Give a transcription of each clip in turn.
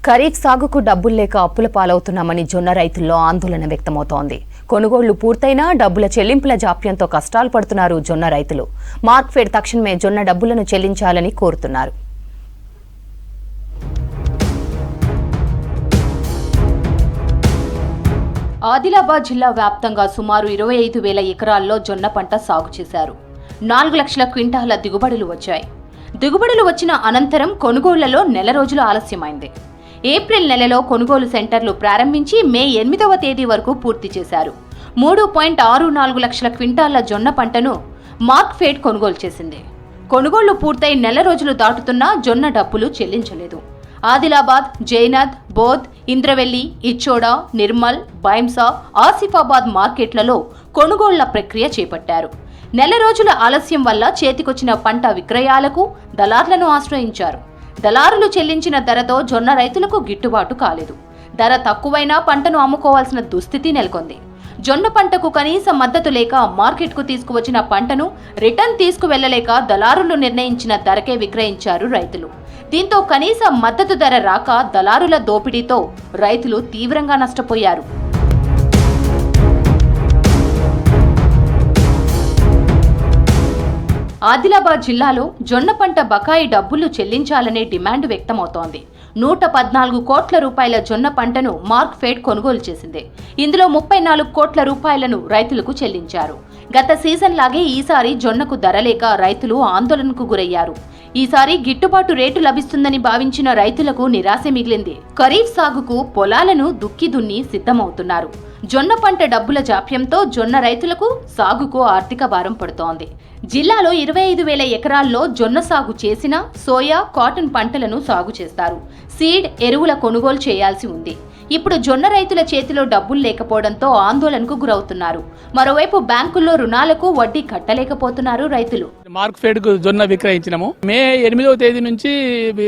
ఖరీఫ్ సాగుకు డబ్బులు లేక అప్పుల పాలవుతున్నామని జొన్న రైతుల్లో ఆందోళన వ్యక్తమవుతోంది. కొనుగోళ్లు పూర్తయినా డబ్బుల చెల్లింపుల జాప్యంతో కష్టాలు పడుతున్నారు జొన్న రైతులు. మార్క్ఫెడ్ తక్షణమే జొన్న డబ్బులను చెల్లించాలని కోరుతున్నారు. ఆదిలాబాద్ జిల్లా వ్యాప్తంగా సుమారు 25,000 ఎకరాల్లో జొన్న పంట సాగు చేశారు. 4 లక్షల క్వింటాల దిగుబడులు వచ్చాయి. దిగుబడులు వచ్చిన అనంతరం కొనుగోళ్లలో నెల రోజులు ఆలస్యమైంది. ఏప్రిల్ నెలలో కొనుగోలు సెంటర్లు ప్రారంభించి మే 8వ తేదీ వరకు పూర్తి చేశారు. 3.64 లక్షల క్వింటాళ్ల జొన్న పంటను మార్క్ఫెడ్ కొనుగోలు చేసింది. కొనుగోళ్లు పూర్తయి నెల రోజులు దాటుతున్నా జొన్న డబ్బులు చెల్లించలేదు. ఆదిలాబాద్, జైనద్, బోధ్, ఇంద్రవెల్లి, ఇచ్చోడ, నిర్మల్, బైంసా, ఆసిఫాబాద్ మార్కెట్లలో కొనుగోళ్ల ప్రక్రియ చేపట్టారు. నెల రోజుల ఆలస్యం వల్ల చేతికొచ్చిన పంట విక్రయాలకు దళార్లను ఆశ్రయించారు. దళారులు చెల్లించిన ధరతో జొన్న రైతులకు గిట్టుబాటు కాలేదు. ధర తక్కువైనా పంటను అమ్ముకోవాల్సిన దుస్థితి నెలకొంది. జొన్న పంటకు కనీస మద్దతు లేక మార్కెట్కు తీసుకువచ్చిన పంటను రిటర్న్ తీసుకువెళ్లలేక దళారులు నిర్ణయించిన ధరకే విక్రయించారు రైతులు. దీంతో కనీస మద్దతు ధర రాక దళారుల దోపిడీతో రైతులు తీవ్రంగా నష్టపోయారు. ఆదిలాబాద్ జిల్లాలో జొన్న పంట బకాయి డబ్బులు చెల్లించాలనే డిమాండ్ వ్యక్తమవుతోంది. 114 కోట్ల రూపాయల జొన్న పంటను మార్క్ఫెడ్ కొనుగోలు చేసింది. ఇందులో 34 కోట్ల రూపాయలను రైతులకు చెల్లించారు. గత సీజన్ లాగే ఈసారి జొన్నకు ధర లేక రైతులు ఆందోళనకు గురయ్యారు. ఈసారి గిట్టుబాటు రేటు లభిస్తుందని భావించిన రైతులకు నిరాశ మిగిలింది. ఖరీఫ్ సాగుకు పొలాలను దుక్కి దున్ని సిద్ధమవుతున్నారు. జొన్న పంట డబ్బుల జాప్యంతో జొన్న రైతులకు సాగుకు ఆర్థిక భారం పడుతోంది. జిల్లాలో 25,000 ఎకరాల్లో జొన్న సాగు చేసిన సోయా, కాటన్ పంటలను సాగు చేస్తారు. సీడ్, ఎరువుల కొనుగోలు చేయాల్సి ఉంది. ఇప్పుడు జొన్న రైతుల చేతిలో డబ్బులు లేకపోవడంతో ఆందోళనకు గురవుతున్నారు. మరోవైపు బ్యాంకుల్లో రుణాలకు వడ్డీ కట్టలేకపోతున్నారు రైతులు. మార్క్ఫెడ్ కు జొన్న విక్రయించినాము. మే 8వ తేదీ నుంచి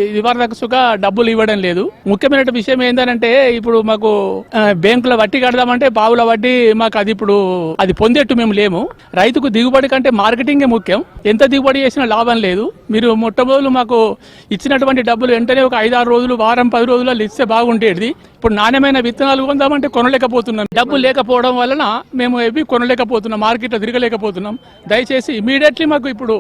ఇదివరకుగా డబ్బులు ఇవ్వడం లేదు. ముఖ్యమైన విషయం ఏంటంటే ఇప్పుడు మాకు బ్యాంకుల వడ్డీ కడదామంటే పావుల వడ్డీ మాకు అది పొందేట్టు మేము లేము. రైతుకు దిగుబడి కంటే మార్కెటింగే ముఖ్యం. ఎంత దిగుబడి చేసినా లాభం లేదు. మీరు మొట్టమొదలు మాకు ఇచ్చినటువంటి డబ్బులు వెంటనే ఒక 5-6 రోజులు, వారం 10 రోజుల్లో ఇస్తే బాగుంటేది. ఇప్పుడు నాణ్యమైన విత్తనాలు కొందామంటే కొనలేకపోతున్నాం. డబ్బులు లేకపోవడం వలన మేము ఇవి కొనలేకపోతున్నాం, మార్కెట్లో తిరగలేకపోతున్నాం. దయచేసి ఇమీడియట్లీ మాకు ఇప్పుడు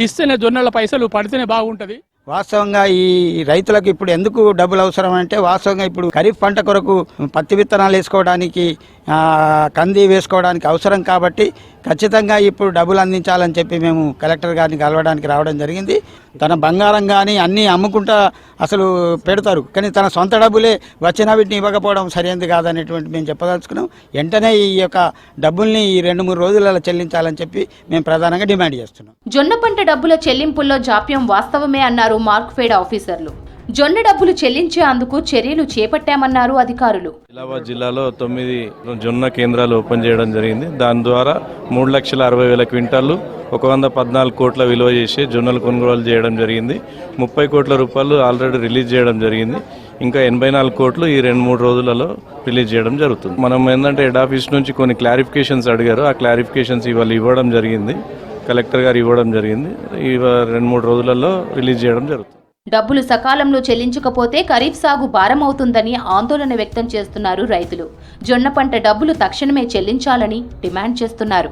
ఇస్తేనే జొన్నల పైసలు పడితేనే బాగుంటది. వాస్తవంగా ఈ రైతులకు ఇప్పుడు ఎందుకు డబ్బులు అవసరం అంటే, వాస్తవంగా ఇప్పుడు ఖరీఫ్ పంట కొరకు పత్తి విత్తనాలు వేసుకోవడానికి, కంది వేసుకోవడానికి అవసరం కాబట్టి ఖచ్చితంగా ఇప్పుడు డబ్బులు అందించాలని చెప్పి మేము కలెక్టర్ గారిని కలవడానికి రావడం జరిగింది. తన బంగారం కానీ అన్నీ అమ్ముకుంటా అసలు పెడతారు, కానీ తన సొంత డబ్బులే వచ్చిన వీటిని ఇవ్వకపోవడం సరైనది కాదనేటువంటి మేము చెప్పదలుచుకున్నాం. వెంటనే ఈ యొక్క డబ్బుల్ని ఈ 2-3 రోజులలో చెల్లించాలని చెప్పి మేము ప్రధానంగా డిమాండ్ చేస్తున్నాం. జొన్న పంట డబ్బుల చెల్లింపుల్లో జాప్యం వాస్తవమే అన్నారు మార్క్ఫెడ్ ఆఫీసర్లు. జొన్న డబ్బులు చెల్లించేందుకు చర్యలు చేపట్టామన్నారు అధికారులు. ఆదిలాబాద్ జిల్లాలో 9 జొన్న కేంద్రాలు ఓపెన్ చేయడం జరిగింది. దాని ద్వారా 3,60,000 క్వింటాలు 114 కోట్ల విలువ చేసి జొన్నలు కొనుగోలు చేయడం జరిగింది. 30 కోట్ల రూపాయలు ఆల్రెడీ రిలీజ్ చేయడం జరిగింది. ఇంకా 84 కోట్లు ఈ 2-3 రోజులలో రిలీజ్ చేయడం జరుగుతుంది. మనం ఏంటంటే హెడ్ ఆఫీస్ నుంచి కొన్ని క్లారిఫికేషన్స్ అడిగారు. ఆ క్లారిఫికేషన్స్ ఇవాళ ఇవ్వడం జరిగింది. కలెక్టర్ గారు ఇవ్వడం జరిగింది. ఈ 2-3 రోజులలో రిలీజ్ చేయడం జరుగుతుంది. డబ్బులు సకాలంలో చెల్లించకపోతే ఖరీఫ్ సాగు భారమవుతుందని ఆందోళన వ్యక్తం చేస్తున్నారు రైతులు. జొన్న పంట డబ్బులు తక్షణమే చెల్లించాలని డిమాండ్ చేస్తున్నారు.